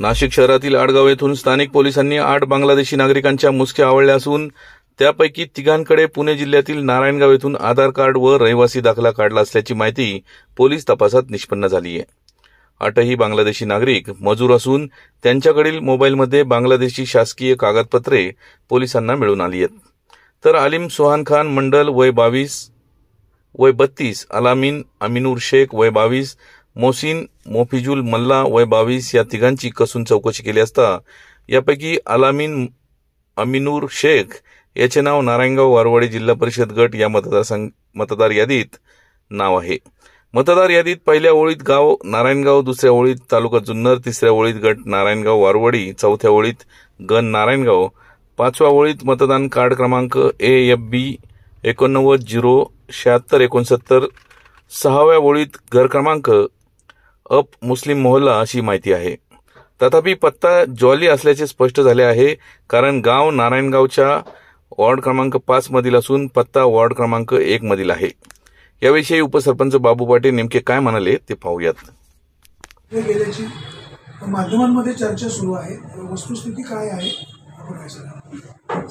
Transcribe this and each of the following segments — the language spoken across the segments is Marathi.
नाशिक शहरातील आडगाव येथून स्थानिक पोलिसांनी 8 बांगलादेशी नागरिकांच्या मुसक्या आवळल्या असून त्यापैकी तिघांकडे पुणे जिल्ह्यातील नारायणगाव येथून आधार कार्ड व रहिवासी दाखला काढला असल्याची माहिती पोलीस तपासात निष्पन्न झाली आहे। 8ही बांगलादेशी नागरिक मजूर असून त्यांच्याकडील मोबाईलमध्ये बांगलादेशी शासकीय कागदपत्रे पोलिसांना मिळून आली आहेत। तर आलिम सोहान खान मंडल वय 32, अलामीन अमिनूर शेख वय 22, मोहसिन मोफिजुल मल्ला वय 22 या तिघांची कसून चौकशी केली असता यापैकी अलामीन अमिनूर शेख याचे नाव नारायणगाव वारवाडी जिल्हा परिषद गट या मतदार यादीत नाव आहे। मतदार यादीत पहिल्या ओळीत गाव नारायणगाव, दुसऱ्या ओळीत तालुका जुन्नर, तिसऱ्या ओळीत गट नारायणगाव वारवाडी, चौथ्या ओळीत गण नारायणगाव, 5व्या ओळीत मतदान कार्ड क्रमांक AFB 89-0-76-69, 6व्या ओळीत घर क्रमांक अप मुस्लिम मोहल्ला अशी माहिती आहे। तथापि पत्ता जॉली असल्याचे स्पष्ट झाले आहे, कारण गाव नारायणगावच्या वॉर्ड क्रमांक 5 मधील असून पत्ता वॉर्ड क्रमांक 1 मधील आहे। याविषयी उपसरपंच बाबू पाटील नेमके काय म्हणाले ते पाहूयात। गेल्याची माध्यमांमध्ये चर्चा सुरू आहे, वस्तुस्थिती काय आहे?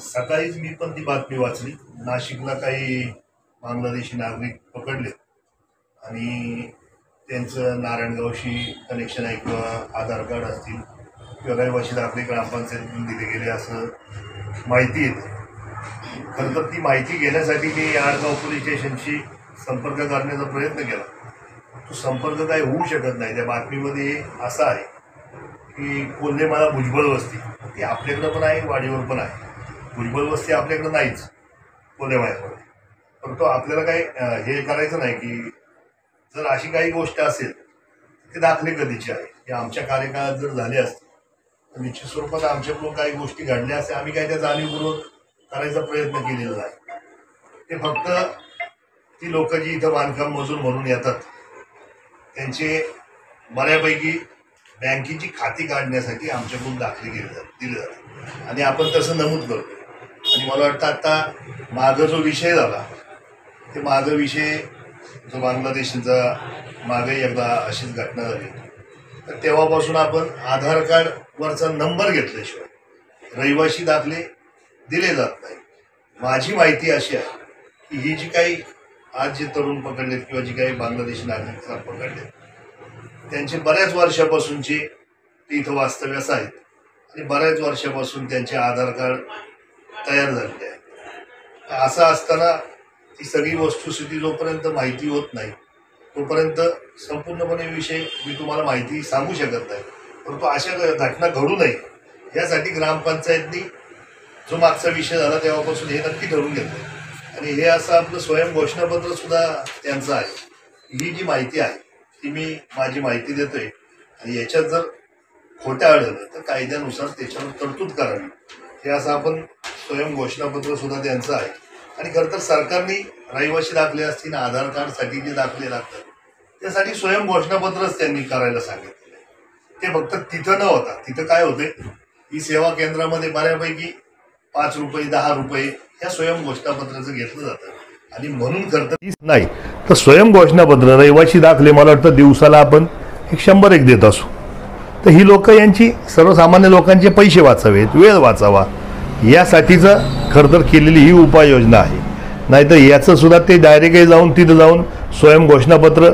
सकाळीच मी पण ती बातमी वाचली, नाशिकला काही बांगलादेशी नागरिक पकडले आणि त्यांचं नारायणगावशी कनेक्शन आहे किंवा आधार कार्ड असतील किंवा रहिवासी दाखले ग्रामपंचायतीतून दिले गेले असं माहिती येते। खरं तर ती माहिती घेण्यासाठी मी आडगाव पोलीस स्टेशनशी संपर्क करण्याचा प्रयत्न केला, तो संपर्क काही होऊ शकत नाही। त्या बातमीमध्ये असं आहे की कोल्हे मला भुजबळ वस्ती, ती आपल्याकडं पण आहे, वाडीवर पण आहे। भुजबळ वस्ती आपल्याकडं नाहीच कोल्हे मायामध्ये, परंतु आपल्याला काही हे करायचं नाही की जर अशी काही गोष्ट असेल ते दाखले कधीचे आहे हे आमच्या कार्यकाळात जर झाले असते तर निश्चित स्वरूपात आमच्याकडून काही गोष्टी घडल्या असत्या। आम्ही काही त्या जाणीवपूर्वक करायचा प्रयत्न केलेला नाही। ते फक्त ती लोक जी इथं बांधकाम मजूर म्हणून येतात त्यांचे बऱ्यापैकी बँकेची खाती काढण्यासाठी आमच्याकडून दाखले दिले जातात आणि आपण तसं नमूद करतो। आणि मला वाटतं आता मागं जो विषय झाला ते मागं विषय जो बांगलादेशींचा मागे एकदा अशीच घटना झाली तर तेव्हापासून आपण आधार कार्डवरचा नंबर घेतल्याशिवाय रहिवासी दाखले दिले जात नाही। माझी माहिती अशी आहे की ही जी काही आज जे तरुण पकडलेत किंवा जी काही बांगलादेशी नागरिक पकडलेत त्यांचे बऱ्याच वर्षापासूनचे ते इथं वास्तव्यास आहेत आणि बऱ्याच वर्षापासून त्यांचे आधार कार्ड तयार झालेले आहेत। असं असताना ती सगळी वस्तुस्थिती जोपर्यंत माहिती होत नाही तोपर्यंत संपूर्णपणे विषय मी तुम्हाला माहिती सांगू शकत नाही। परंतु अशा घटना घडू नये यासाठी ग्रामपंचायतनी जो मागचा विषय झाला तेव्हापासून हे नक्की ठरवून घेतलं आणि हे असं आपलं स्वयं घोषणापत्र सुद्धा त्यांचं आहे। ही जी माहिती आहे ती मी माझी माहिती देतोय आणि याच्यात जर खोटं आढळलं तर कायद्यानुसार त्याच्यावर तरतूद करावी हे असं आपण स्वयं घोषणापत्र सुद्धा त्यांचं आहे। आणि खरं तर सरकारने रहिवासी दाखले असतील, आधार कार्डसाठी जे दाखले लागतात त्यासाठी स्वयं घोषणापत्रच त्यांनी करायला सांगितलेलं आहे। ते फक्त तिथं न होता तिथं काय होते ही सेवा केंद्रामध्ये बऱ्यापैकी 5 रुपये 10 रुपये ह्या स्वयं घोषणापत्राचं घेतलं जातं आणि म्हणून खरं तर नाही तर स्वयं घोषणापत्र रहिवासी दाखले मला वाटतं दिवसाला आपण 100 देत असू। तर ही लोक यांची सर्वसामान्य लोकांचे पैसे वाचावेत, वेळ वाचावा यासाठीचं खरं तर केलेली ही उपाययोजना आहे। नाहीतर याचं सुद्धा ते डायरेक्ट जाऊन तिथं जाऊन स्वयं घोषणापत्र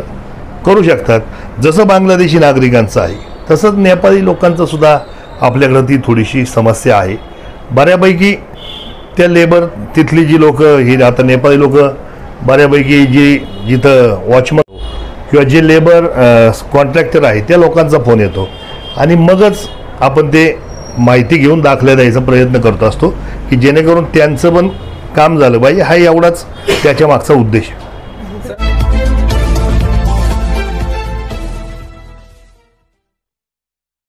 करू शकतात, जसं बांगलादेशी नागरिकांचं आहे तसंच नेपाळी लोकांचं सुद्धा आपल्याकडं ती थोडीशी समस्या आहे। बऱ्यापैकी त्या लेबर तिथली जी लोक ही आता नेपाळी लोक बऱ्यापैकी जी जिथं वॉचमन किंवा जे लेबर कॉन्ट्रॅक्टर आहे त्या लोकांचा फोन येतो आणि मगच आपण ते माहिती घेऊन दाखल्या द्यायचा प्रयत्न करत असतो की जेणेकरून त्यांचं पण काम झालं पाहिजे, हा एवढाच त्याच्या मागचा उद्देश आहे।